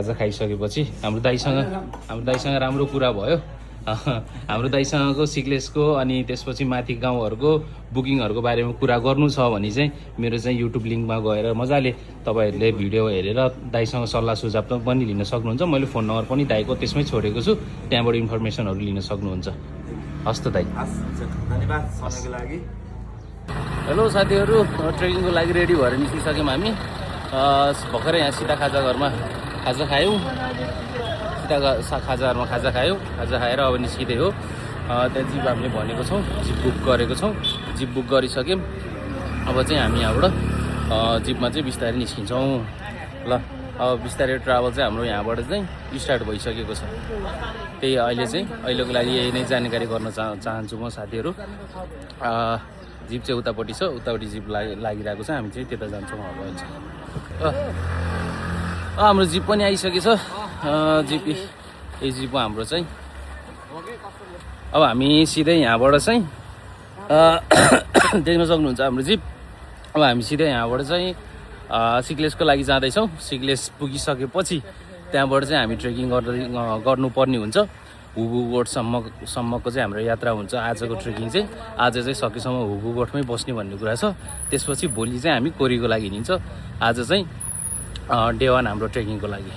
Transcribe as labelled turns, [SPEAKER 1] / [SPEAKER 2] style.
[SPEAKER 1] खाजा खाइसकेपछि हाम्रो दाइसँग राम्रो कुरा भयो। हाम्रो दाइसँगको सिक्लेसको अनि त्यसपछि माथि गाउँहरूको बुकिङहरूको बारेमा कुरा गर्नु छ भने चाहिँ मेरो चाहिँ युट्युब लिङ्कमा गएर मजाले तपाईँहरूले भिडियो हेरेर दाइसँग सल्लाह सुझाव पनि लिन सक्नुहुन्छ। मैले फोन नम्बर पनि दाइको त्यसमै छोडेको छु, त्यहाँबाट इन्फर्मेसनहरू लिन सक्नुहुन्छ। हस् त दाइ,
[SPEAKER 2] धन्यवाद समयको लागि।
[SPEAKER 1] हेलो साथीहरू, ट्रेकिङको लागि रेडी भएर निस्किसक्यौँ हामी। भर्खरै यहाँ सीता खाजा घरमा खाजा खायौँ। खाजाहरूमा खाजा खायो। खाजा खाएर अब निस्किँदै हो। त्यहाँ जिप हामीले भनेको छौँ, जिप बुक गरेको छौँ। जिप बुक गरिसक्यौँ। अब चाहिँ हामी यहाँबाट जिपमा चाहिँ बिस्तारै निस्किन्छौँ। ल, अब बिस्तारै ट्राभल चाहिँ हाम्रो यहाँबाट चाहिँ स्टार्ट भइसकेको छ। त्यही अहिलेको लागि यही नै जानकारी गर्न चाहन्छु म साथीहरू। जिप चाहिँ उतापट्टि छ, उतापट्टि जिप लागिरहेको छ। हामी चाहिँ त्यता जान्छौँ अब चाहिँ। हाम्रो जिप पनि आइसकेछ। जिप यही जिप हो हाम्रो चाहिँ। अब हामी सिधै यहाँबाट चाहिँ देख्न सक्नुहुन्छ हाम्रो जिप। अब हामी सिधै यहाँबाट चाहिँ सिक्लेसको लागि जाँदैछौँ। सिक्लेस पुगिसकेपछि त्यहाँबाट चाहिँ हामी ट्रेकिङ गर्नुपर्ने हुन्छ। हुबु गोठसम्मको चाहिँ हाम्रो यात्रा हुन्छ। आजको ट्रेकिङ चाहिँ आज चाहिँ सकेसम्म हुबु गोठमै बस्ने भन्ने कुरा छ। त्यसपछि भोलि चाहिँ हामी कोरीको लागि हिँड्छ। आज चाहिँ डे 1 हाम्रो ट्रेकिङको लागि।